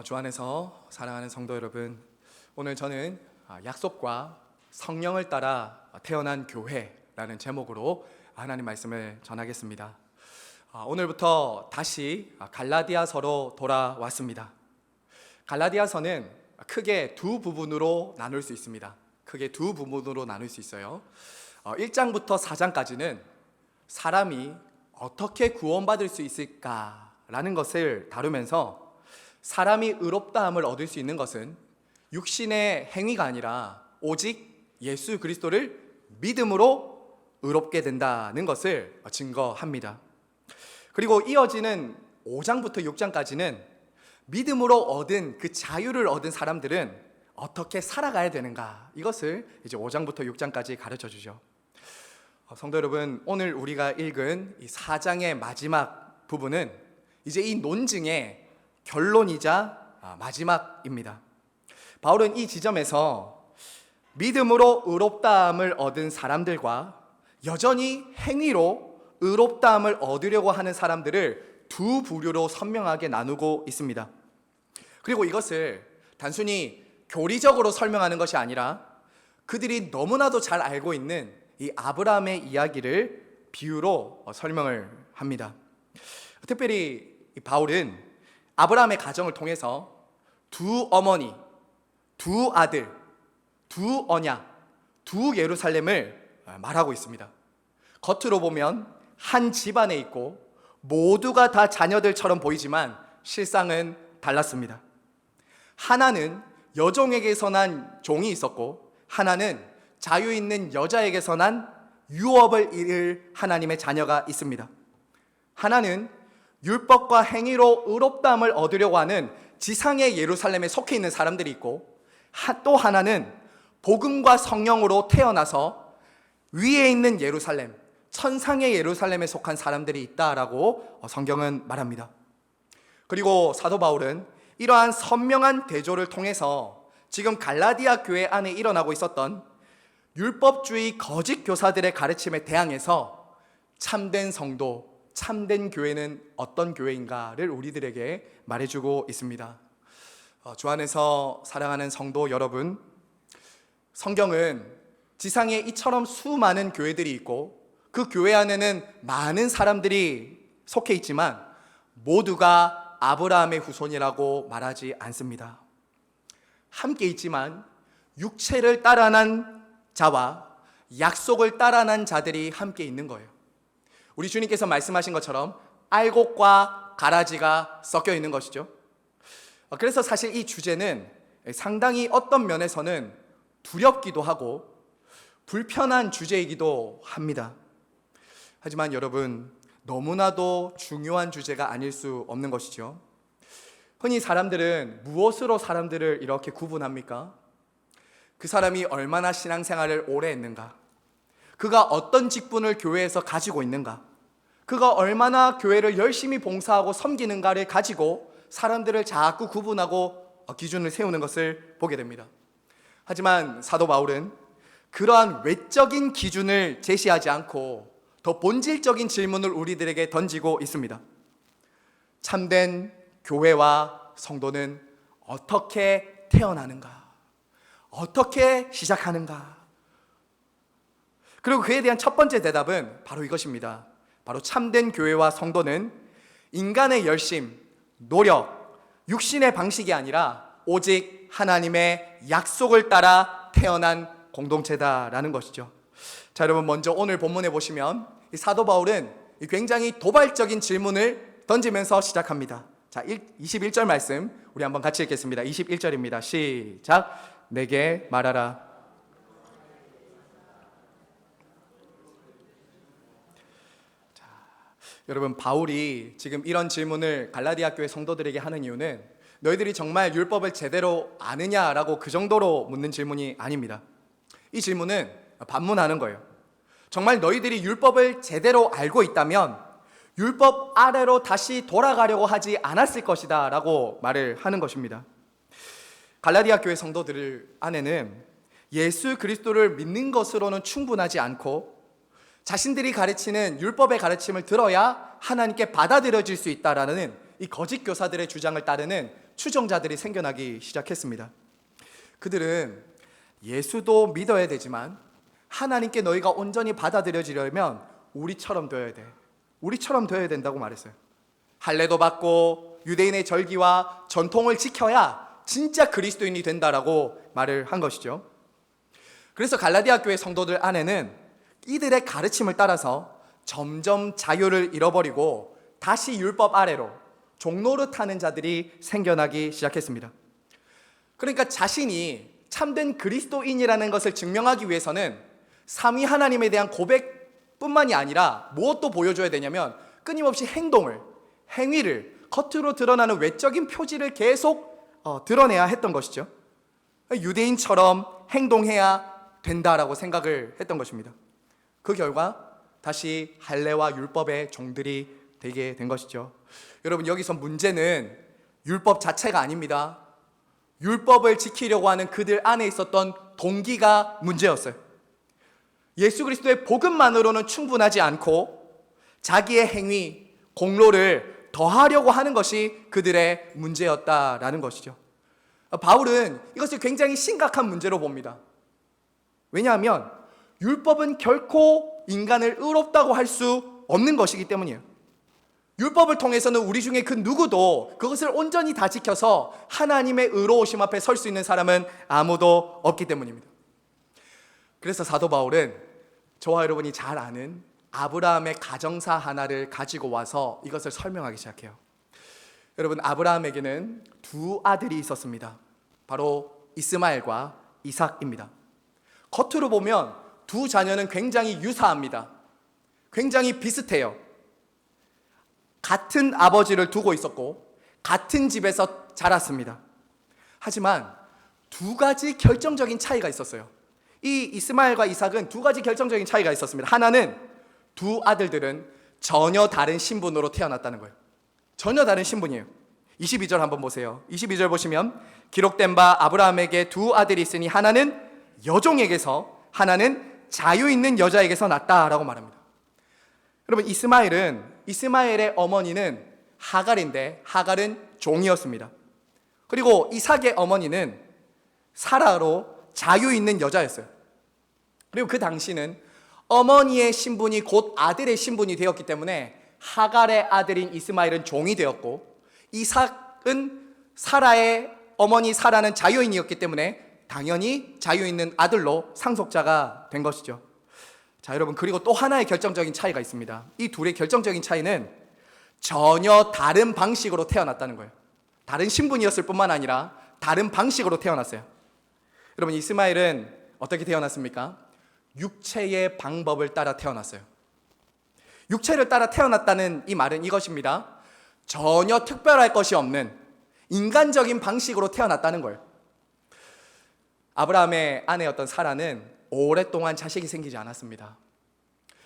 주 안에서 사랑하는 성도 여러분, 오늘 저는 약속과 성령을 따라 태어난 교회라는 제목으로 하나님 말씀을 전하겠습니다. 오늘부터 다시 갈라디아서로 돌아왔습니다. 갈라디아서는 크게 두 부분으로 나눌 수 있습니다. 크게 두 부분으로 나눌 수 있어요. 1장부터 4장까지는 사람이 어떻게 구원받을 수 있을까라는 것을 다루면서 사람이 의롭다함을 얻을 수 있는 것은 육신의 행위가 아니라 오직 예수 그리스도를 믿음으로 의롭게 된다는 것을 증거합니다. 그리고 이어지는 5장부터 6장까지는 믿음으로 얻은 그 자유를 얻은 사람들은 어떻게 살아가야 되는가, 이것을 이제 5장부터 6장까지 가르쳐 주죠. 성도 여러분, 오늘 우리가 읽은 이 4장의 마지막 부분은 이제 이 논증의 결론이자 마지막입니다. 바울은 이 지점에서 믿음으로 의롭다함을 얻은 사람들과 여전히 행위로 의롭다함을 얻으려고 하는 사람들을 두 부류로 선명하게 나누고 있습니다. 그리고 이것을 단순히 교리적으로 설명하는 것이 아니라 그들이 너무나도 잘 알고 있는 이 아브라함의 이야기를 비유로 설명을 합니다. 특별히 바울은 아브라함의 가정을 통해서 두 어머니, 두 아들, 두 언약, 두 예루살렘을 말하고 있습니다. 겉으로 보면 한 집안에 있고 모두가 다 자녀들처럼 보이지만 실상은 달랐습니다. 하나는 여종에게서 난 종이 있었고, 하나는 자유 있는 여자에게서 난 유업을 이을 하나님의 자녀가 있습니다. 하나는 율법과 행위로 의롭다함을 얻으려고 하는 지상의 예루살렘에 속해 있는 사람들이 있고, 또 하나는 복음과 성령으로 태어나서 위에 있는 예루살렘, 천상의 예루살렘에 속한 사람들이 있다라고 성경은 말합니다. 그리고 사도 바울은 이러한 선명한 대조를 통해서 지금 갈라디아 교회 안에 일어나고 있었던 율법주의 거짓 교사들의 가르침에 대항해서 참된 성도, 참된 교회는 어떤 교회인가를 우리들에게 말해주고 있습니다. 주 안에서 사랑하는 성도 여러분, 성경은 지상에 이처럼 수많은 교회들이 있고 그 교회 안에는 많은 사람들이 속해 있지만 모두가 아브라함의 후손이라고 말하지 않습니다. 함께 있지만 육체를 따라난 자와 약속을 따라난 자들이 함께 있는 거예요. 우리 주님께서 말씀하신 것처럼 알곡과 가라지가 섞여 있는 것이죠. 그래서 사실 이 주제는 상당히 어떤 면에서는 두렵기도 하고 불편한 주제이기도 합니다. 하지만 여러분, 너무나도 중요한 주제가 아닐 수 없는 것이죠. 흔히 사람들은 무엇으로 사람들을 이렇게 구분합니까? 그 사람이 얼마나 신앙생활을 오래 했는가, 그가 어떤 직분을 교회에서 가지고 있는가, 그가 얼마나 교회를 열심히 봉사하고 섬기는가를 가지고 사람들을 자꾸 구분하고 기준을 세우는 것을 보게 됩니다. 하지만 사도 바울은 그러한 외적인 기준을 제시하지 않고 더 본질적인 질문을 우리들에게 던지고 있습니다. 참된 교회와 성도는 어떻게 태어나는가? 어떻게 시작하는가? 그리고 그에 대한 첫 번째 대답은 바로 이것입니다. 바로 참된 교회와 성도는 인간의 열심, 노력, 육신의 방식이 아니라 오직 하나님의 약속을 따라 태어난 공동체다라는 것이죠. 자, 여러분, 먼저 오늘 본문에 보시면 이 사도 바울은 굉장히 도발적인 질문을 던지면서 시작합니다. 자, 21절 말씀 우리 한번 같이 읽겠습니다. 21절입니다. 시작. 내게 말하라. 여러분, 바울이 지금 이런 질문을 갈라디아 교회 성도들에게 하는 이유는 너희들이 정말 율법을 제대로 아느냐라고 그 정도로 묻는 질문이 아닙니다. 이 질문은 반문하는 거예요. 정말 너희들이 율법을 제대로 알고 있다면 율법 아래로 다시 돌아가려고 하지 않았을 것이다 라고 말을 하는 것입니다. 갈라디아 교회 성도들 안에는 예수 그리스도를 믿는 것으로는 충분하지 않고 자신들이 가르치는 율법의 가르침을 들어야 하나님께 받아들여질 수 있다라는 이 거짓 교사들의 주장을 따르는 추종자들이 생겨나기 시작했습니다. 그들은 예수도 믿어야 되지만 하나님께 너희가 온전히 받아들여지려면 우리처럼 되어야 돼. 우리처럼 되어야 된다고 말했어요. 할례도 받고 유대인의 절기와 전통을 지켜야 진짜 그리스도인이 된다라고 말을 한 것이죠. 그래서 갈라디아 교회 성도들 안에는 이들의 가르침을 따라서 점점 자유를 잃어버리고 다시 율법 아래로 종노릇하는 자들이 생겨나기 시작했습니다. 그러니까 자신이 참된 그리스도인이라는 것을 증명하기 위해서는 삼위 하나님에 대한 고백뿐만이 아니라 무엇도 보여줘야 되냐면 끊임없이 행위를 겉으로 드러나는 외적인 표지를 계속 드러내야 했던 것이죠. 유대인처럼 행동해야 된다라고 생각을 했던 것입니다. 그 결과 다시 할례와 율법의 종들이 되게 된 것이죠. 여러분, 여기서 문제는 율법 자체가 아닙니다. 율법을 지키려고 하는 그들 안에 있었던 동기가 문제였어요. 예수 그리스도의 복음만으로는 충분하지 않고 자기의 행위, 공로를 더하려고 하는 것이 그들의 문제였다라는 것이죠. 바울은 이것을 굉장히 심각한 문제로 봅니다. 왜냐하면 율법은 결코 인간을 의롭다고 할 수 없는 것이기 때문이에요. 율법을 통해서는 우리 중에 그 누구도 그것을 온전히 다 지켜서 하나님의 의로우심 앞에 설 수 있는 사람은 아무도 없기 때문입니다. 그래서 사도 바울은 저와 여러분이 잘 아는 아브라함의 가정사 하나를 가지고 와서 이것을 설명하기 시작해요. 여러분, 아브라함에게는 두 아들이 있었습니다. 바로 이스마엘과 이삭입니다. 겉으로 보면 두 자녀는 굉장히 유사합니다. 굉장히 비슷해요. 같은 아버지를 두고 있었고 같은 집에서 자랐습니다. 하지만 두 가지 결정적인 차이가 있었어요. 이 이스마엘과 이삭은 두 가지 결정적인 차이가 있었습니다. 하나는 두 아들들은 전혀 다른 신분으로 태어났다는 거예요. 전혀 다른 신분이에요. 22절 한번 보세요. 22절 보시면 기록된 바 아브라함에게 두 아들이 있으니 하나는 여종에게서 하나는 자유 있는 여자에게서 났다라고 말합니다. 여러분, 이스마엘의 어머니는 하갈인데 하갈은 종이었습니다. 그리고 이삭의 어머니는 사라로 자유 있는 여자였어요. 그리고 그 당시는 어머니의 신분이 곧 아들의 신분이 되었기 때문에 하갈의 아들인 이스마엘은 종이 되었고 이삭은 사라의 어머니 사라는 자유인이었기 때문에 당연히 자유 있는 아들로 상속자가 된 것이죠. 자, 여러분, 그리고 또 하나의 결정적인 차이가 있습니다. 이 둘의 결정적인 차이는 전혀 다른 방식으로 태어났다는 거예요. 다른 신분이었을 뿐만 아니라 다른 방식으로 태어났어요. 여러분, 이스마엘은 어떻게 태어났습니까? 육체의 방법을 따라 태어났어요. 육체를 따라 태어났다는 이 말은 이것입니다. 전혀 특별할 것이 없는 인간적인 방식으로 태어났다는 거예요. 아브라함의 아내였던 사라는 오랫동안 자식이 생기지 않았습니다.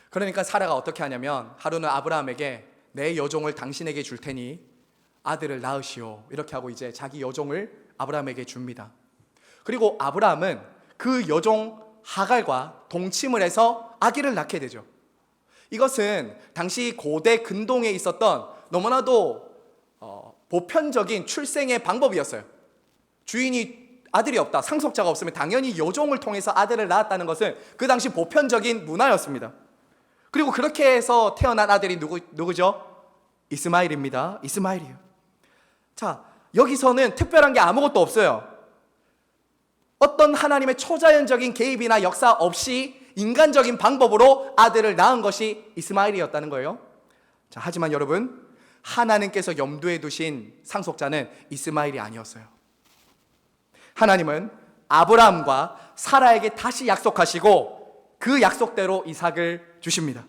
그러니까 사라가 어떻게 하냐면 하루는 아브라함에게 내 여종을 당신에게 줄 테니 아들을 낳으시오, 이렇게 하고 이제 자기 여종을 아브라함에게 줍니다. 그리고 아브라함은 그 여종 하갈과 동침을 해서 아기를 낳게 되죠. 이것은 당시 고대 근동에 있었던 너무나도 보편적인 출생의 방법이었어요. 주인이 아들이 없다, 상속자가 없으면 당연히 여종을 통해서 아들을 낳았다는 것은 그 당시 보편적인 문화였습니다. 그리고 그렇게 해서 태어난 아들이 누구죠? 이스마엘입니다. 이스마엘이에요. 자, 여기서는 특별한 게 아무것도 없어요. 어떤 하나님의 초자연적인 개입이나 역사 없이 인간적인 방법으로 아들을 낳은 것이 이스마엘이었다는 거예요. 자, 하지만 여러분, 하나님께서 염두에 두신 상속자는 이스마엘이 아니었어요. 하나님은 아브라함과 사라에게 다시 약속하시고 그 약속대로 이삭을 주십니다.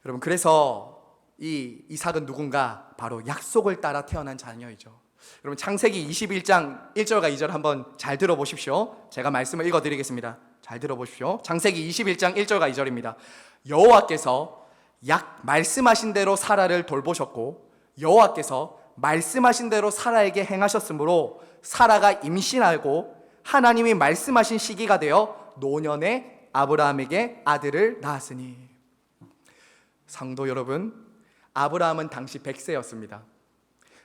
여러분, 그래서 이 이삭은 누군가? 바로 약속을 따라 태어난 자녀이죠. 여러분, 창세기 21장 1절과 2절 한번 잘 들어보십시오. 제가 말씀을 읽어드리겠습니다. 잘 들어보십시오. 창세기 21장 1절과 2절입니다. 여호와께서 말씀하신 대로 사라를 돌보셨고 여호와께서 말씀하신 대로 사라에게 행하셨으므로 사라가 임신하고 하나님이 말씀하신 시기가 되어 노년에 아브라함에게 아들을 낳았으니. 성도 여러분, 아브라함은 당시 100세였습니다.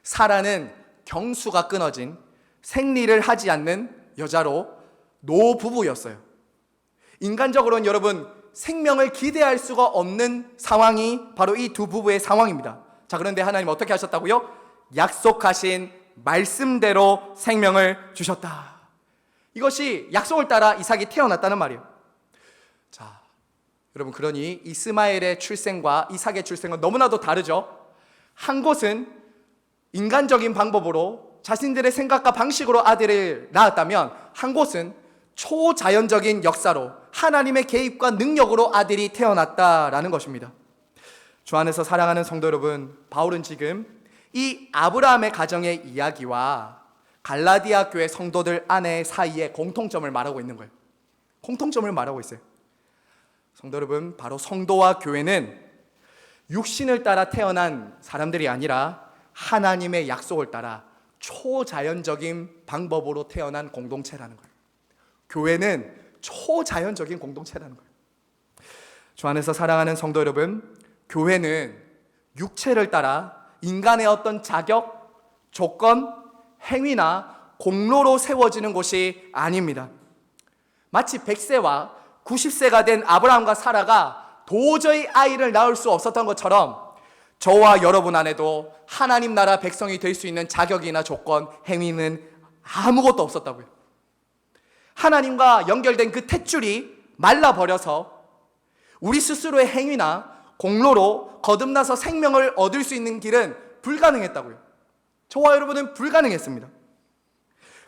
사라는 경수가 끊어진 생리를 하지 않는 여자로 노부부였어요. 인간적으로는 여러분 생명을 기대할 수가 없는 상황이 바로 이 두 부부의 상황입니다. 자, 그런데 하나님 어떻게 하셨다고요? 약속하신 말씀대로 생명을 주셨다. 이것이 약속을 따라 이삭이 태어났다는 말이에요. 자, 여러분, 그러니 이스마엘의 출생과 이삭의 출생은 너무나도 다르죠. 한 곳은 인간적인 방법으로 자신들의 생각과 방식으로 아들을 낳았다면, 한 곳은 초자연적인 역사로 하나님의 개입과 능력으로 아들이 태어났다라는 것입니다. 주 안에서 사랑하는 성도 여러분, 바울은 지금 이 아브라함의 가정의 이야기와 갈라디아 교회 성도들 안에 사이에 공통점을 말하고 있는 거예요. 공통점을 말하고 있어요. 성도 여러분, 바로 성도와 교회는 육신을 따라 태어난 사람들이 아니라 하나님의 약속을 따라 초자연적인 방법으로 태어난 공동체라는 거예요. 교회는 초자연적인 공동체라는 거예요. 주 안에서 사랑하는 성도 여러분, 교회는 육체를 따라 인간의 어떤 자격, 조건, 행위나 공로로 세워지는 곳이 아닙니다. 마치 100세와 90세가 된 아브라함과 사라가 도저히 아이를 낳을 수 없었던 것처럼 저와 여러분 안에도 하나님 나라 백성이 될 수 있는 자격이나 조건, 행위는 아무것도 없었다고요. 하나님과 연결된 그 탯줄이 말라버려서 우리 스스로의 행위나 공로로 거듭나서 생명을 얻을 수 있는 길은 불가능했다고요. 저와 여러분은 불가능했습니다.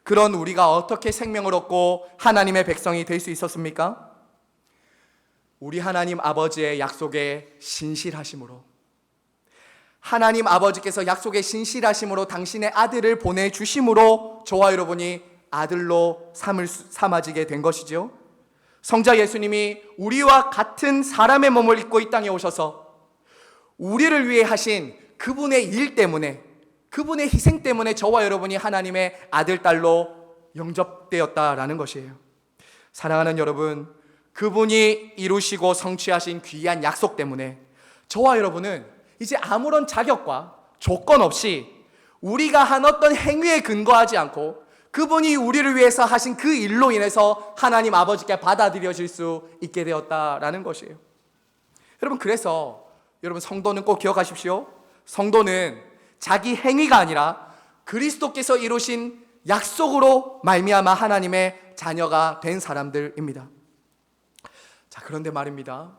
그런 우리가 어떻게 생명을 얻고 하나님의 백성이 될 수 있었습니까? 우리 하나님 아버지의 약속에 신실하심으로, 하나님 아버지께서 약속에 신실하심으로 당신의 아들을 보내주심으로 저와 여러분이 아들로 삼아지게 된 것이죠. 성자 예수님이 우리와 같은 사람의 몸을 입고 이 땅에 오셔서 우리를 위해 하신 그분의 일 때문에, 그분의 희생 때문에 저와 여러분이 하나님의 아들, 딸로 영접되었다라는 것이에요. 사랑하는 여러분, 그분이 이루시고 성취하신 귀한 약속 때문에 저와 여러분은 이제 아무런 자격과 조건 없이 우리가 한 어떤 행위에 근거하지 않고 그분이 우리를 위해서 하신 그 일로 인해서 하나님 아버지께 받아들여질 수 있게 되었다라는 것이에요. 여러분, 그래서 여러분, 성도는 꼭 기억하십시오. 성도는 자기 행위가 아니라 그리스도께서 이루신 약속으로 말미암아 하나님의 자녀가 된 사람들입니다. 자, 그런데 말입니다.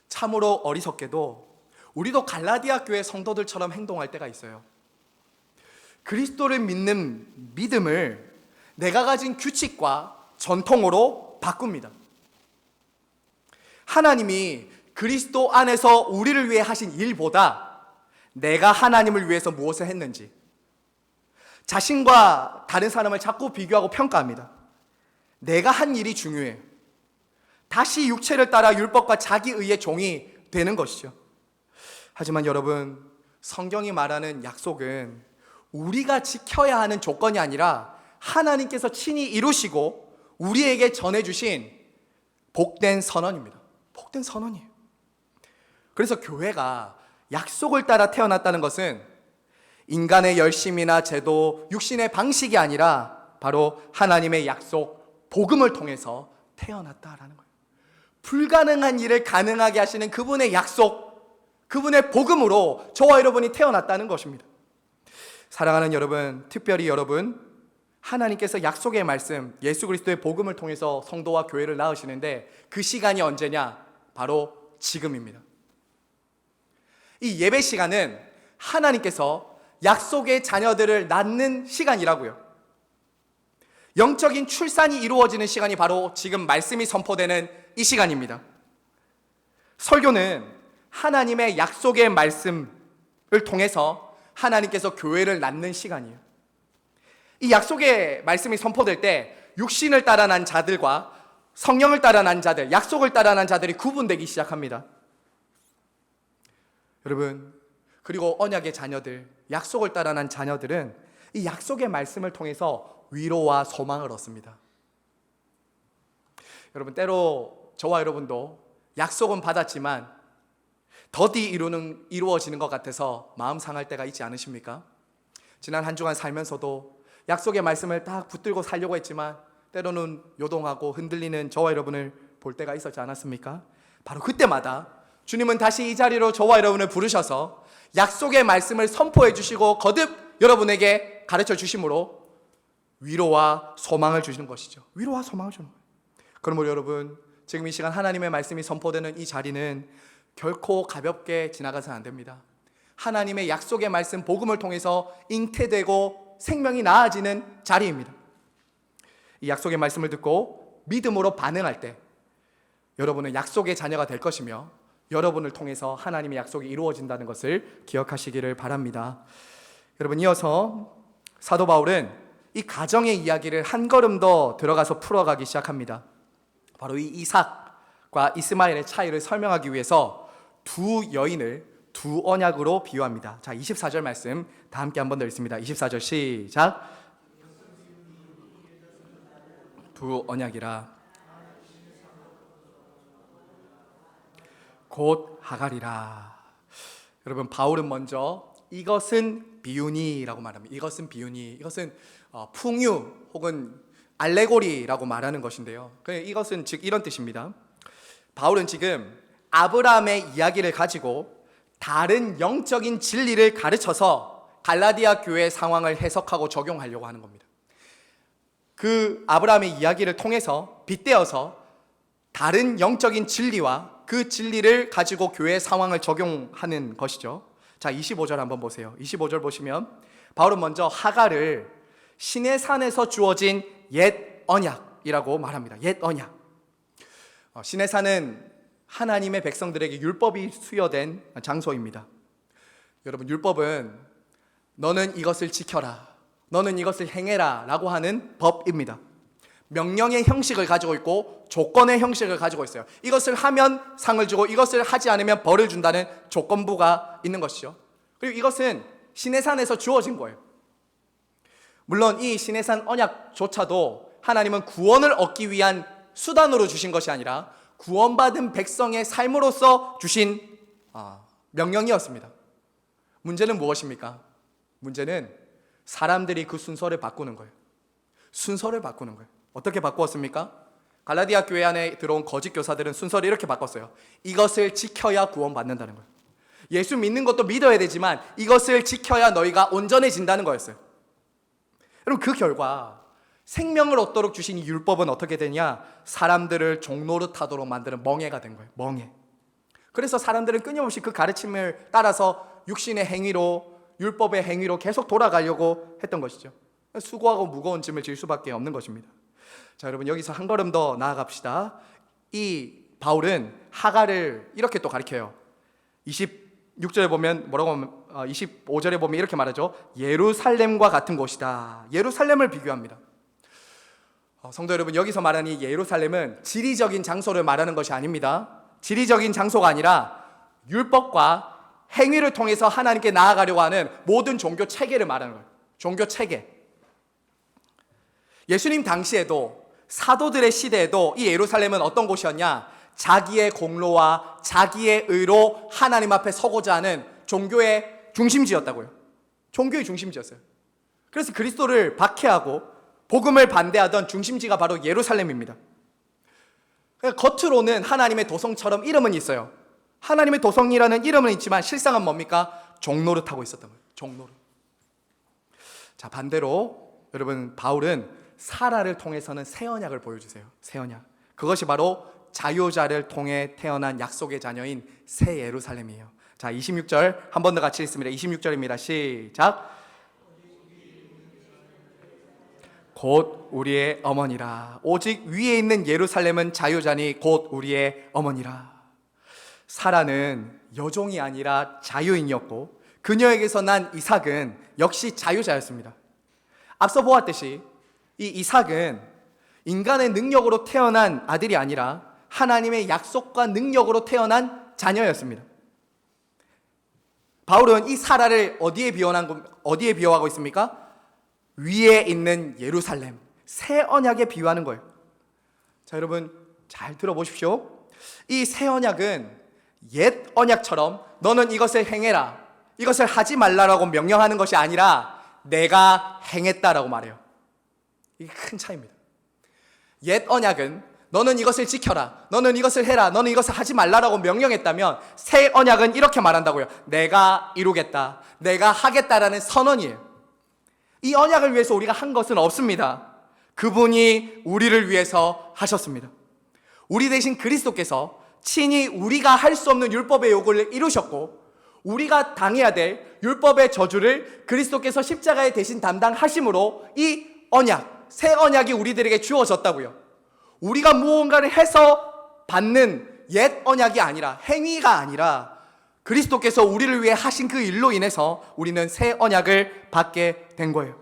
참으로 어리석게도 우리도 갈라디아 교회 성도들처럼 행동할 때가 있어요. 그리스도를 믿는 믿음을 내가 가진 규칙과 전통으로 바꿉니다. 하나님이 그리스도 안에서 우리를 위해 하신 일보다 내가 하나님을 위해서 무엇을 했는지, 자신과 다른 사람을 자꾸 비교하고 평가합니다. 내가 한 일이 중요해요. 다시 육체를 따라 율법과 자기의의 종이 되는 것이죠. 하지만 여러분, 성경이 말하는 약속은 우리가 지켜야 하는 조건이 아니라 하나님께서 친히 이루시고 우리에게 전해주신 복된 선언입니다. 복된 선언이에요. 그래서 교회가 약속을 따라 태어났다는 것은 인간의 열심이나 제도, 육신의 방식이 아니라 바로 하나님의 약속, 복음을 통해서 태어났다라는 거예요. 불가능한 일을 가능하게 하시는 그분의 약속, 그분의 복음으로 저와 여러분이 태어났다는 것입니다. 사랑하는 여러분, 특별히 여러분, 하나님께서 약속의 말씀, 예수 그리스도의 복음을 통해서 성도와 교회를 낳으시는데 그 시간이 언제냐? 바로 지금입니다. 이 예배 시간은 하나님께서 약속의 자녀들을 낳는 시간이라고요. 영적인 출산이 이루어지는 시간이 바로 지금 말씀이 선포되는 이 시간입니다. 설교는 하나님의 약속의 말씀을 통해서 하나님께서 교회를 낳는 시간이에요. 이 약속의 말씀이 선포될 때 육신을 따라 난 자들과 성령을 따라 난 자들, 약속을 따라 난 자들이 구분되기 시작합니다. 여러분, 그리고 언약의 자녀들, 약속을 따라 난 자녀들은 이 약속의 말씀을 통해서 위로와 소망을 얻습니다. 여러분, 때로 저와 여러분도 약속은 받았지만 더디 이루어지는 것 같아서 마음 상할 때가 있지 않으십니까? 지난 한 주간 살면서도 약속의 말씀을 딱 붙들고 살려고 했지만 때로는 요동하고 흔들리는 저와 여러분을 볼 때가 있었지 않았습니까? 바로 그때마다 주님은 다시 이 자리로 저와 여러분을 부르셔서 약속의 말씀을 선포해 주시고 거듭 여러분에게 가르쳐 주심으로 위로와 소망을 주시는 것이죠. 위로와 소망을 주는 거예요. 그러므로 여러분, 지금 이 시간 하나님의 말씀이 선포되는 이 자리는 결코 가볍게 지나가서는 안 됩니다. 하나님의 약속의 말씀, 복음을 통해서 잉태되고 생명이 나아지는 자리입니다. 이 약속의 말씀을 듣고 믿음으로 반응할 때 여러분은 약속의 자녀가 될 것이며 여러분을 통해서 하나님의 약속이 이루어진다는 것을 기억하시기를 바랍니다. 여러분, 이어서 사도 바울은 이 가정의 이야기를 한 걸음 더 들어가서 풀어가기 시작합니다. 바로 이 이삭과 이스마엘의 차이를 설명하기 위해서 두 여인을 두 언약으로 비유합니다. 자, 24절 말씀 다 함께 한 번 더 읽습니다. 24절 시작. 두 언약이라 곧 하갈이라. 여러분, 바울은 먼저 이것은 비유니라고 말합니다. 이것은 비유니, 이것은 풍유 혹은 알레고리라고 말하는 것인데요. 이것은 즉 이런 뜻입니다. 바울은 지금 아브라함의 이야기를 가지고 다른 영적인 진리를 가르쳐서 갈라디아 교회의 상황을 해석하고 적용하려고 하는 겁니다. 그 아브라함의 이야기를 통해서 빗대어서 다른 영적인 진리와 그 진리를 가지고 교회의 상황을 적용하는 것이죠. 자, 25절 한번 보세요. 25절 보시면 바울은 먼저 하갈을 신의 산에서 주어진 옛 언약이라고 말합니다. 옛 언약. 신의 산은 하나님의 백성들에게 율법이 수여된 장소입니다. 여러분, 율법은 너는 이것을 지켜라, 너는 이것을 행해라 라고 하는 법입니다. 명령의 형식을 가지고 있고 조건의 형식을 가지고 있어요. 이것을 하면 상을 주고 이것을 하지 않으면 벌을 준다는 조건부가 있는 것이죠. 그리고 이것은 신의 산에서 주어진 거예요. 물론 이 신의 산 언약조차도 하나님은 구원을 얻기 위한 수단으로 주신 것이 아니라 구원받은 백성의 삶으로서 주신 명령이었습니다. 문제는 무엇입니까? 문제는 사람들이 그 순서를 바꾸는 거예요. 순서를 바꾸는 거예요. 어떻게 바꾸었습니까? 갈라디아 교회 안에 들어온 거짓 교사들은 순서를 이렇게 바꿨어요. 이것을 지켜야 구원받는다는 거예요. 예수 믿는 것도 믿어야 되지만 이것을 지켜야 너희가 온전해진다는 거였어요. 여러분, 그 결과 생명을 얻도록 주신 이 율법은 어떻게 되냐? 사람들을 종노릇하도록 만드는 멍해가 된 거예요. 멍해. 그래서 사람들은 끊임없이 그 가르침을 따라서 육신의 행위로, 율법의 행위로 계속 돌아가려고 했던 것이죠. 수고하고 무거운 짐을 질 수밖에 없는 것입니다. 자, 여러분, 여기서 한 걸음 더 나아갑시다. 이 바울은 하갈을 이렇게 또 가르쳐요. 26절에 보면 뭐라고 하면 25절에 보면 이렇게 말하죠. 예루살렘과 같은 곳이다. 예루살렘을 비교합니다. 성도 여러분, 여기서 말하는 이 예루살렘은 지리적인 장소를 말하는 것이 아닙니다. 지리적인 장소가 아니라 율법과 행위를 통해서 하나님께 나아가려고 하는 모든 종교 체계를 말하는 거예요. 종교 체계. 예수님 당시에도 사도들의 시대에도 이 예루살렘은 어떤 곳이었냐? 자기의 공로와 자기의 의로 하나님 앞에 서고자 하는 종교의 중심지였다고요. 종교의 중심지였어요. 그래서 그리스도를 박해하고 복음을 반대하던 중심지가 바로 예루살렘입니다. 겉으로는 하나님의 도성처럼 이름은 있어요. 하나님의 도성이라는 이름은 있지만 실상은 뭡니까? 종노릇하고 있었던 거예요. 종노릇. 자, 반대로 여러분, 바울은 사라를 통해서는 새 언약을 보여주세요. 새 언약. 그것이 바로 자유자를 통해 태어난 약속의 자녀인 새 예루살렘이에요. 자, 26절 한 번 더 같이 읽습니다. 26절입니다. 시작. 곧 우리의 어머니라. 오직 위에 있는 예루살렘은 자유자니 곧 우리의 어머니라. 사라는 여종이 아니라 자유인이었고 그녀에게서 난 이삭은 역시 자유자였습니다. 앞서 보았듯이 이 이삭은 인간의 능력으로 태어난 아들이 아니라 하나님의 약속과 능력으로 태어난 자녀였습니다. 바울은 이 사라를 어디에 비유하고 있습니까? 위에 있는 예루살렘, 새 언약에 비유하는 거예요. 자, 여러분 잘 들어보십시오. 이 새 언약은 옛 언약처럼 너는 이것을 행해라, 이것을 하지 말라라고 명령하는 것이 아니라 내가 행했다라고 말해요. 이게 큰 차이입니다. 옛 언약은 너는 이것을 지켜라, 너는 이것을 해라, 너는 이것을 하지 말라라고 명령했다면, 새 언약은 이렇게 말한다고요. 내가 이루겠다, 내가 하겠다라는 선언이에요. 이 언약을 위해서 우리가 한 것은 없습니다. 그분이 우리를 위해서 하셨습니다. 우리 대신 그리스도께서 친히 우리가 할 수 없는 율법의 요구를 이루셨고, 우리가 당해야 될 율법의 저주를 그리스도께서 십자가에 대신 담당하심으로 이 언약, 새 언약이 우리들에게 주어졌다고요. 우리가 무언가를 해서 받는 옛 언약이 아니라, 행위가 아니라 그리스도께서 우리를 위해 하신 그 일로 인해서 우리는 새 언약을 받게 된 거예요.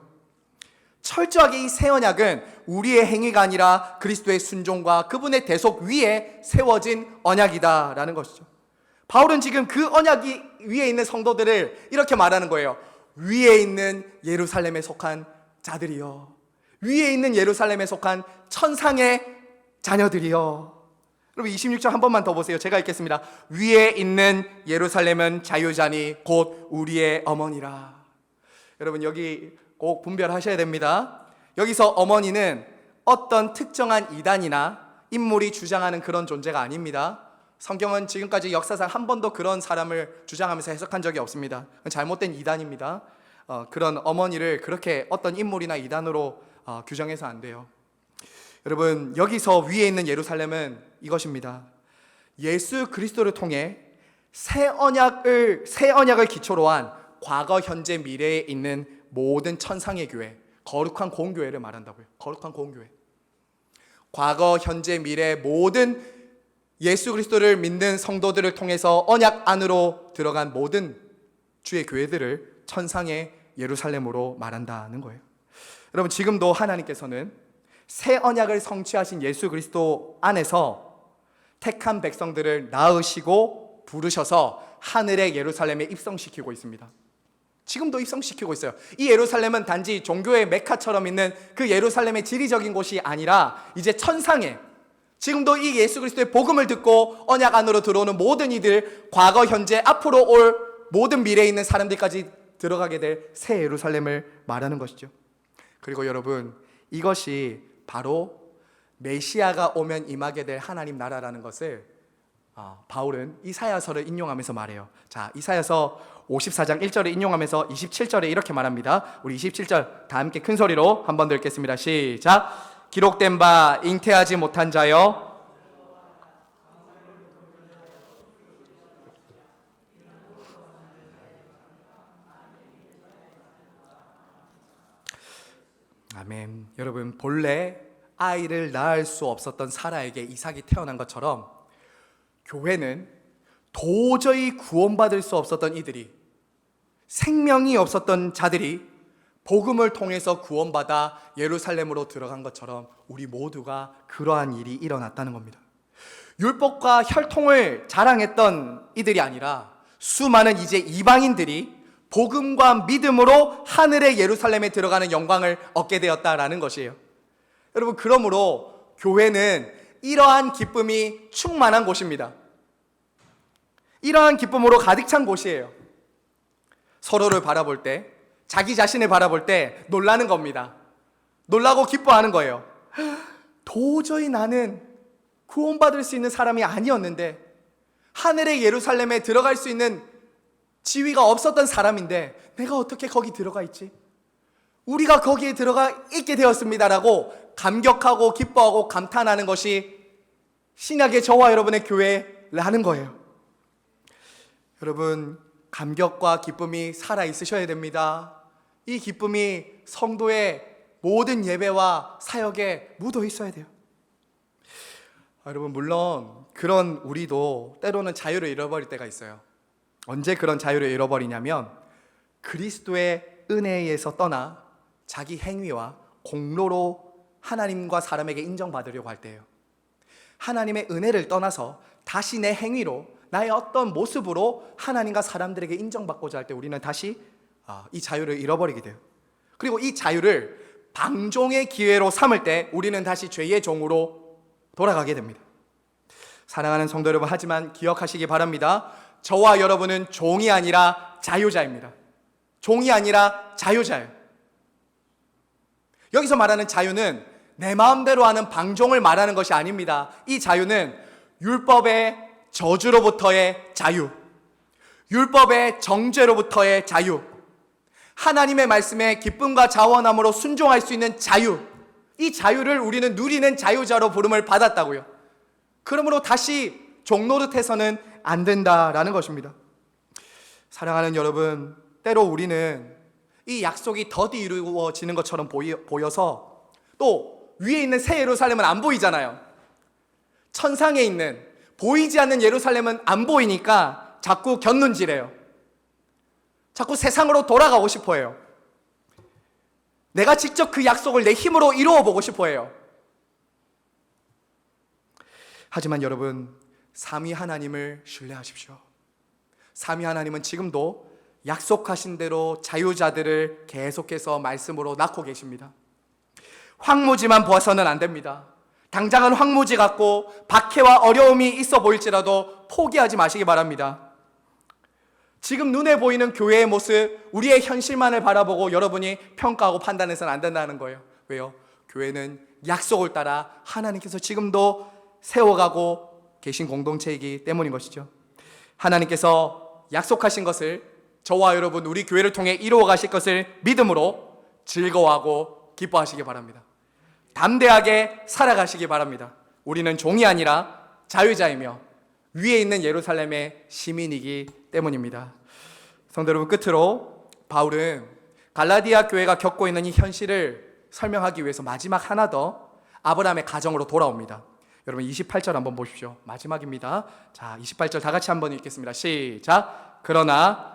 철저하게 이 새 언약은 우리의 행위가 아니라 그리스도의 순종과 그분의 대속 위에 세워진 언약이다라는 것이죠. 바울은 지금 그 언약 위에 있는 성도들을 이렇게 말하는 거예요. 위에 있는 예루살렘에 속한 자들이여, 위에 있는 예루살렘에 속한 천상의 자녀들이여. 여러분 26절 한 번만 더 보세요. 제가 읽겠습니다. 위에 있는 예루살렘은 자유자니 곧 우리의 어머니라. 여러분 여기 꼭 분별하셔야 됩니다. 여기서 어머니는 어떤 특정한 이단이나 인물이 주장하는 그런 존재가 아닙니다. 성경은 지금까지 역사상 한 번도 그런 사람을 주장하면서 해석한 적이 없습니다. 잘못된 이단입니다. 그런 어머니를 그렇게 어떤 인물이나 이단으로 규정해서 안 돼요. 여러분 여기서 위에 있는 예루살렘은 이것입니다. 예수 그리스도를 통해 새 언약을 기초로 한 과거, 현재, 미래에 있는 모든 천상의 교회, 거룩한 공교회를 말한다고요. 거룩한 공교회. 과거, 현재, 미래 모든 예수 그리스도를 믿는 성도들을 통해서 언약 안으로 들어간 모든 주의 교회들을 천상의 예루살렘으로 말한다는 거예요. 여러분 지금도 하나님께서는 새 언약을 성취하신 예수 그리스도 안에서 택한 백성들을 낳으시고 부르셔서 하늘의 예루살렘에 입성시키고 있습니다. 지금도 입성시키고 있어요. 이 예루살렘은 단지 종교의 메카처럼 있는 그 예루살렘의 지리적인 곳이 아니라 이제 천상에, 지금도 이 예수 그리스도의 복음을 듣고 언약 안으로 들어오는 모든 이들, 과거, 현재, 앞으로 올 모든 미래에 있는 사람들까지 들어가게 될 새 예루살렘을 말하는 것이죠. 그리고 여러분 이것이 바로 메시아가 오면 임하게 될 하나님 나라라는 것을 바울은 이사야서를 인용하면서 말해요. 자, 이사야서 54장 1절을 인용하면서 27절에 이렇게 말합니다. 우리 27절 다 함께 큰 소리로 한번 더 읽겠습니다. 시작. 기록된 바 잉태하지 못한 자여, 아멘. 여러분 본래 아이를 낳을 수 없었던 사라에게 이삭이 태어난 것처럼 교회는 도저히 구원받을 수 없었던 이들이, 생명이 없었던 자들이 복음을 통해서 구원받아 예루살렘으로 들어간 것처럼 우리 모두가 그러한 일이 일어났다는 겁니다. 율법과 혈통을 자랑했던 이들이 아니라 수많은 이제 이방인들이 복음과 믿음으로 하늘의 예루살렘에 들어가는 영광을 얻게 되었다라는 것이에요. 여러분 그러므로 교회는 이러한 기쁨이 충만한 곳입니다. 이러한 기쁨으로 가득 찬 곳이에요. 서로를 바라볼 때, 자기 자신을 바라볼 때 놀라는 겁니다. 놀라고 기뻐하는 거예요. 도저히 나는 구원받을 수 있는 사람이 아니었는데, 하늘의 예루살렘에 들어갈 수 있는 지위가 없었던 사람인데 내가 어떻게 거기 들어가 있지? 우리가 거기에 들어가 있게 되었습니다라고 감격하고 기뻐하고 감탄하는 것이 신약의 저와 여러분의 교회라는 거예요. 여러분 감격과 기쁨이 살아 있으셔야 됩니다. 이 기쁨이 성도의 모든 예배와 사역에 묻어 있어야 돼요. 여러분 물론 그런 우리도 때로는 자유를 잃어버릴 때가 있어요. 언제 그런 자유를 잃어버리냐면 그리스도의 은혜에 의해서 떠나 자기 행위와 공로로 하나님과 사람에게 인정받으려고 할 때예요. 하나님의 은혜를 떠나서 다시 내 행위로, 나의 어떤 모습으로 하나님과 사람들에게 인정받고자 할 때 우리는 다시 이 자유를 잃어버리게 돼요. 그리고 이 자유를 방종의 기회로 삼을 때 우리는 다시 죄의 종으로 돌아가게 됩니다. 사랑하는 성도 여러분, 하지만 기억하시기 바랍니다. 저와 여러분은 종이 아니라 자유자입니다. 종이 아니라 자유자예요. 여기서 말하는 자유는 내 마음대로 하는 방종을 말하는 것이 아닙니다. 이 자유는 율법의 저주로부터의 자유, 율법의 정죄로부터의 자유, 하나님의 말씀에 기쁨과 자원함으로 순종할 수 있는 자유, 이 자유를 우리는 누리는 자유자로 부름을 받았다고요. 그러므로 다시 종노릇해서는 안 된다라는 것입니다. 사랑하는 여러분, 때로 우리는 이 약속이 더디 이루어지는 것처럼 보여서 또 위에 있는 새 예루살렘은 안 보이잖아요. 천상에 있는 보이지 않는 예루살렘은 안 보이니까 자꾸 곁눈질해요. 자꾸 세상으로 돌아가고 싶어 해요. 내가 직접 그 약속을 내 힘으로 이루어 보고 싶어 해요. 하지만 여러분, 삼위 하나님을 신뢰하십시오. 삼위 하나님은 지금도 약속하신 대로 자유자들을 계속해서 말씀으로 낳고 계십니다. 황무지만 보아서는 안 됩니다. 당장은 황무지 같고 박해와 어려움이 있어 보일지라도 포기하지 마시기 바랍니다. 지금 눈에 보이는 교회의 모습, 우리의 현실만을 바라보고 여러분이 평가하고 판단해서는 안 된다는 거예요. 왜요? 교회는 약속을 따라 하나님께서 지금도 세워가고 계신 공동체이기 때문인 것이죠. 하나님께서 약속하신 것을 저와 여러분, 우리 교회를 통해 이루어 가실 것을 믿음으로 즐거워하고 기뻐하시기 바랍니다. 담대하게 살아가시기 바랍니다. 우리는 종이 아니라 자유자이며 위에 있는 예루살렘의 시민이기 때문입니다. 성도 여러분, 끝으로 바울은 갈라디아 교회가 겪고 있는 이 현실을 설명하기 위해서 마지막 하나 더 아브라함의 가정으로 돌아옵니다. 여러분 28절 한번 보십시오. 마지막입니다. 자, 28절 다 같이 한번 읽겠습니다. 시작. 그러나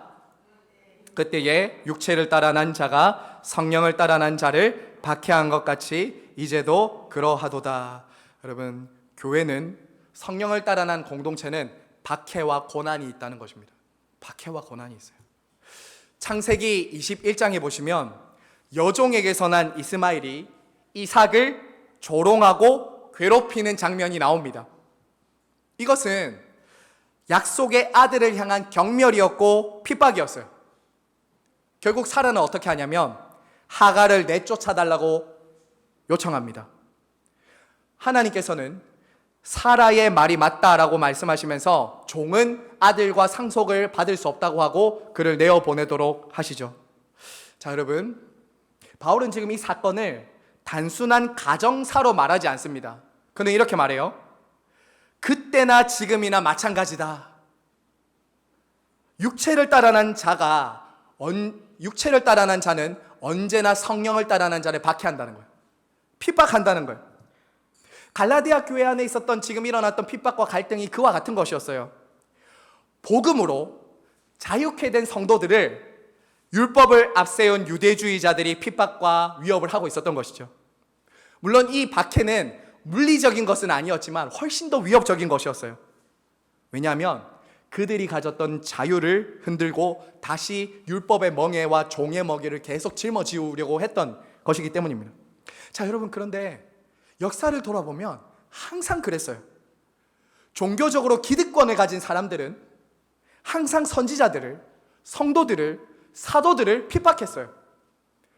그때에 육체를 따라 난 자가 성령을 따라 난 자를 박해한 것 같이 이제도 그러하도다. 여러분, 교회는 성령을 따라 난 공동체는 박해와 고난이 있다는 것입니다. 박해와 고난이 있어요. 창세기 21장에 보시면 여종에게서 난 이스마엘이 이삭을 조롱하고 괴롭히는 장면이 나옵니다. 이것은 약속의 아들을 향한 경멸이었고 핍박이었어요. 결국 사라는 어떻게 하냐면 하갈을 내쫓아달라고 요청합니다. 하나님께서는 사라의 말이 맞다라고 말씀하시면서 종은 아들과 상속을 받을 수 없다고 하고 그를 내어보내도록 하시죠. 자, 여러분, 바울은 지금 이 사건을 단순한 가정사로 말하지 않습니다. 그는 이렇게 말해요. 그때나 지금이나 마찬가지다. 육체를 따라 난 자는 언제나 성령을 따라 난 자를 박해한다는 거예요. 핍박한다는 거예요. 갈라디아 교회 안에 있었던 지금 일어났던 핍박과 갈등이 그와 같은 것이었어요. 복음으로 자유케 된 성도들을 율법을 앞세운 유대주의자들이 핍박과 위협을 하고 있었던 것이죠. 물론 이 박해는 물리적인 것은 아니었지만 훨씬 더 위협적인 것이었어요. 왜냐하면 그들이 가졌던 자유를 흔들고 다시 율법의 멍에와 종의 먹이를 계속 짊어지우려고 했던 것이기 때문입니다. 자, 여러분, 그런데 역사를 돌아보면 항상 그랬어요. 종교적으로 기득권을 가진 사람들은 항상 선지자들을, 성도들을, 사도들을 핍박했어요.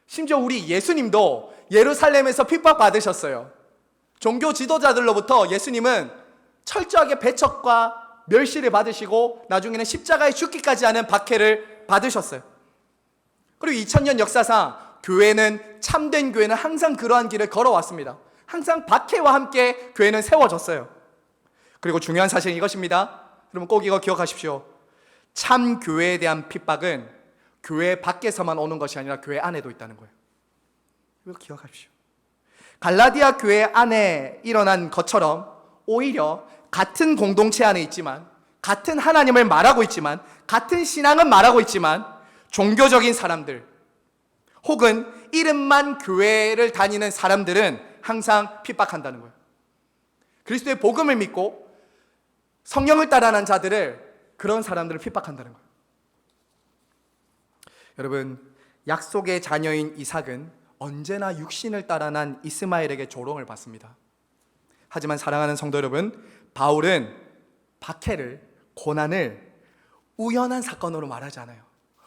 심지어 우리 예수님도 예루살렘에서 핍박받으셨어요. 종교 지도자들로부터 예수님은 철저하게 배척과 멸시를 받으시고 나중에는 십자가에 죽기까지 하는 박해를 받으셨어요. 그리고 2000년 역사상 참된 교회는 항상 그러한 길을 걸어왔습니다. 항상 박해와 함께 교회는 세워졌어요. 그리고 중요한 사실은 이것입니다. 여러분 꼭 이거 기억하십시오. 참 교회에 대한 핍박은 교회 밖에서만 오는 것이 아니라 교회 안에도 있다는 거예요. 이거 기억하십시오. 갈라디아 교회 안에 일어난 것처럼 오히려 같은 공동체 안에 있지만, 같은 하나님을 말하고 있지만, 같은 신앙은 말하고 있지만 종교적인 사람들 혹은 이름만 교회를 다니는 사람들은 항상 핍박한다는 거예요. 그리스도의 복음을 믿고 성령을 따라 난 자들을, 그런 사람들을 핍박한다는 거예요. 여러분, 약속의 자녀인 이삭은 언제나 육신을 따라 난 이스마엘에게 조롱을 받습니다. 하지만 사랑하는 성도 여러분, 바울은 박해를, 고난을 우연한 사건으로 말하지 않아요.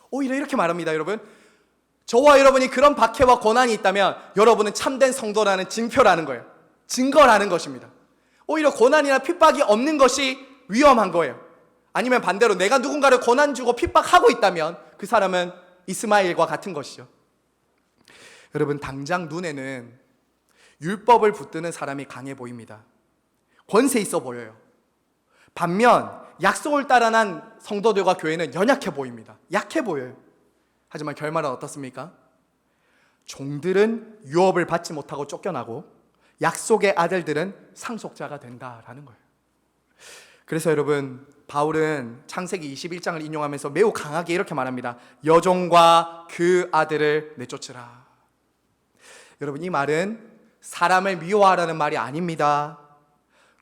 오히려 이렇게 말합니다. 여러분, 저와 여러분이 그런 박해와 고난이 있다면 여러분은 참된 성도라는 징표라는 거예요. 증거라는 것입니다. 오히려 고난이나 핍박이 없는 것이 위험한 거예요. 아니면 반대로 내가 누군가를 고난 주고 핍박하고 있다면 그 사람은 이스마엘과 같은 것이죠. 여러분, 당장 눈에는 율법을 붙드는 사람이 강해 보입니다. 권세 있어 보여요. 반면 약속을 따라 난 성도들과 교회는 연약해 보입니다. 약해 보여요. 하지만 결말은 어떻습니까? 종들은 유업을 받지 못하고 쫓겨나고 약속의 아들들은 상속자가 된다라는 거예요. 그래서 여러분, 바울은 창세기 21장을 인용하면서 매우 강하게 이렇게 말합니다. 여종과 그 아들을 내쫓으라. 여러분, 이 말은 사람을 미워하라는 말이 아닙니다.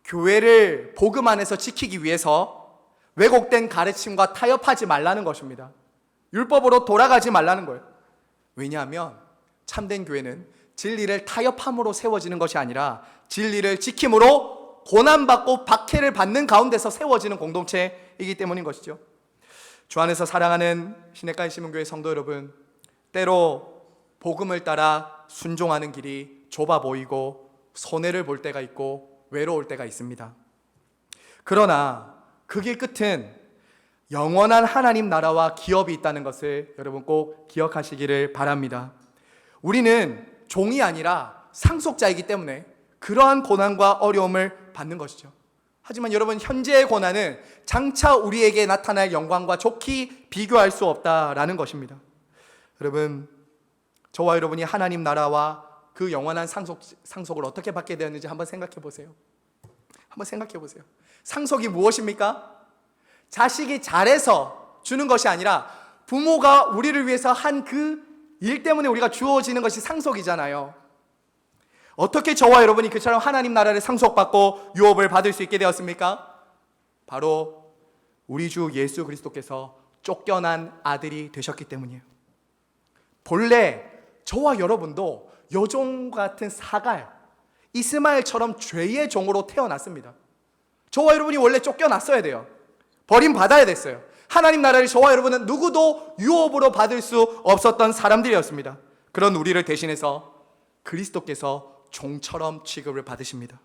교회를 복음 안에서 지키기 위해서 왜곡된 가르침과 타협하지 말라는 것입니다. 율법으로 돌아가지 말라는 거예요. 왜냐하면 참된 교회는 진리를 타협함으로 세워지는 것이 아니라 진리를 지킴으로 고난받고 박해를 받는 가운데서 세워지는 공동체이기 때문인 것이죠. 주 안에서 사랑하는 시냇가의 시민교회 성도 여러분, 때로 복음을 따라 순종하는 길이 좁아 보이고 손해를 볼 때가 있고 외로울 때가 있습니다. 그러나 그 길 끝은 영원한 하나님 나라와 기업이 있다는 것을 여러분 꼭 기억하시기를 바랍니다. 우리는 종이 아니라 상속자이기 때문에 그러한 고난과 어려움을 받는 것이죠. 하지만 여러분, 현재의 고난은 장차 우리에게 나타날 영광과 좋게 비교할 수 없다라는 것입니다. 여러분, 저와 여러분이 하나님 나라와 그 영원한 상속을 어떻게 받게 되었는지 한번 생각해 보세요. 한번 생각해 보세요. 상속이 무엇입니까? 자식이 잘해서 주는 것이 아니라 부모가 우리를 위해서 한 그 일 때문에 우리가 주어지는 것이 상속이잖아요. 어떻게 저와 여러분이 그처럼 하나님 나라를 상속받고 유업을 받을 수 있게 되었습니까? 바로 우리 주 예수 그리스도께서 쫓겨난 아들이 되셨기 때문이에요. 본래 저와 여러분도 여종 같은 사갈, 이스마엘처럼 죄의 종으로 태어났습니다. 저와 여러분이 원래 쫓겨났어야 돼요. 버림받아야 됐어요. 하나님 나라를 저와 여러분은 누구도 유업으로 받을 수 없었던 사람들이었습니다. 그런 우리를 대신해서 그리스도께서 종처럼 취급을 받으십니다.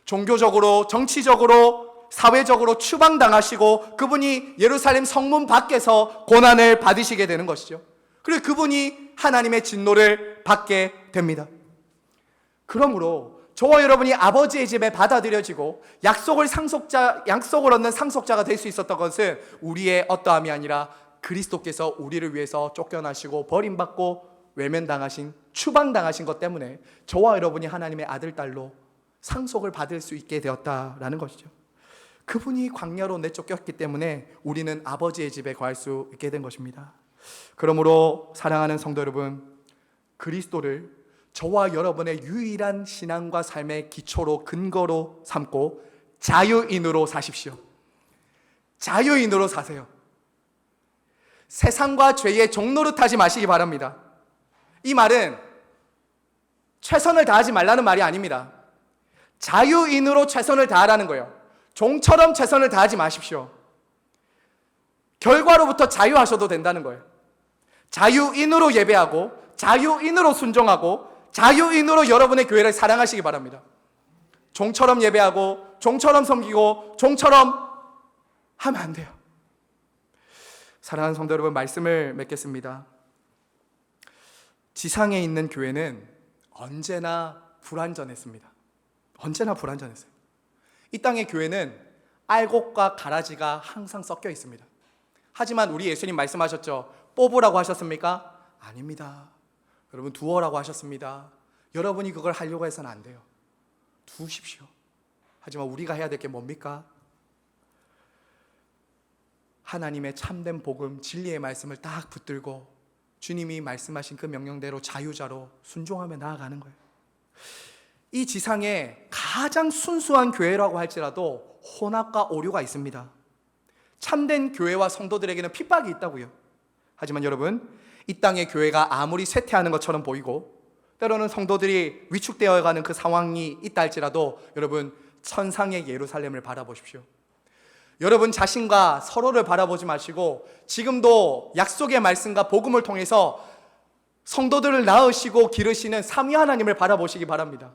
종교적으로, 정치적으로, 사회적으로 추방당하시고 그분이 예루살렘 성문 밖에서 고난을 받으시게 되는 것이죠. 그리고 그분이 하나님의 진노를 받게 됩니다. 그러므로 저와 여러분이 아버지의 집에 받아들여지고 약속을 얻는 상속자가 될 수 있었던 것은 우리의 어떠함이 아니라 그리스도께서 우리를 위해서 쫓겨나시고 버림받고 외면당하신, 추방당하신 것 때문에 저와 여러분이 하나님의 아들, 딸로 상속을 받을 수 있게 되었다라는 것이죠. 그분이 광야로 내쫓겼기 때문에 우리는 아버지의 집에 거할 수 있게 된 것입니다. 그러므로 사랑하는 성도 여러분, 그리스도를 저와 여러분의 유일한 신앙과 삶의 기초로, 근거로 삼고 자유인으로 사십시오. 자유인으로 사세요. 세상과 죄의 종노릇하지 마시기 바랍니다. 이 말은 최선을 다하지 말라는 말이 아닙니다. 자유인으로 최선을 다하라는 거예요. 종처럼 최선을 다하지 마십시오. 결과로부터 자유하셔도 된다는 거예요. 자유인으로 예배하고 자유인으로 순종하고 자유인으로 여러분의 교회를 사랑하시기 바랍니다. 종처럼 예배하고 종처럼 섬기고 종처럼 하면 안 돼요. 사랑하는 성도 여러분, 말씀을 맺겠습니다. 지상에 있는 교회는 언제나 불완전했습니다. 언제나 불완전했어요. 이 땅의 교회는 알곡과 가라지가 항상 섞여 있습니다. 하지만 우리 예수님 말씀하셨죠. 뽑으라고 하셨습니까? 아닙니다. 여러분, 두어라고 하셨습니다. 여러분이 그걸 하려고 해서는 안 돼요. 두십시오. 하지만 우리가 해야 될 게 뭡니까? 하나님의 참된 복음, 진리의 말씀을 딱 붙들고 주님이 말씀하신 그 명령대로 자유자로 순종하며 나아가는 거예요. 이 지상에 가장 순수한 교회라고 할지라도 혼합과 오류가 있습니다. 참된 교회와 성도들에게는 핍박이 있다고요. 하지만 여러분, 이 땅의 교회가 아무리 쇠퇴하는 것처럼 보이고 때로는 성도들이 위축되어가는 그 상황이 있다 할지라도 여러분, 천상의 예루살렘을 바라보십시오. 여러분 자신과 서로를 바라보지 마시고 지금도 약속의 말씀과 복음을 통해서 성도들을 낳으시고 기르시는 삼위 하나님을 바라보시기 바랍니다.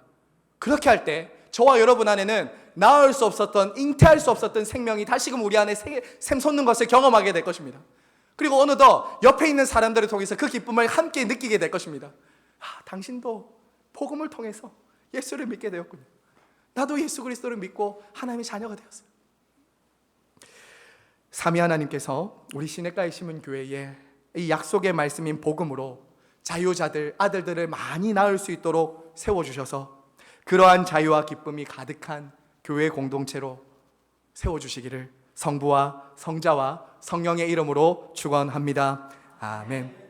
그렇게 할 때 저와 여러분 안에는 낳을 수 없었던, 잉태할 수 없었던 생명이 다시금 우리 안에 샘솟는 것을 경험하게 될 것입니다. 그리고 어느덧 옆에 있는 사람들을 통해서 그 기쁨을 함께 느끼게 될 것입니다. 당신도 복음을 통해서 예수를 믿게 되었군요. 나도 예수 그리스도를 믿고 하나님의 자녀가 되었어요. 삼위 하나님께서 우리 시냇가의 심은 교회에 이 약속의 말씀인 복음으로 자유자들, 아들들을 많이 낳을 수 있도록 세워주셔서 그러한 자유와 기쁨이 가득한 교회 공동체로 세워주시기를 성부와 성자와 성령의 이름으로 축원합니다. 아멘.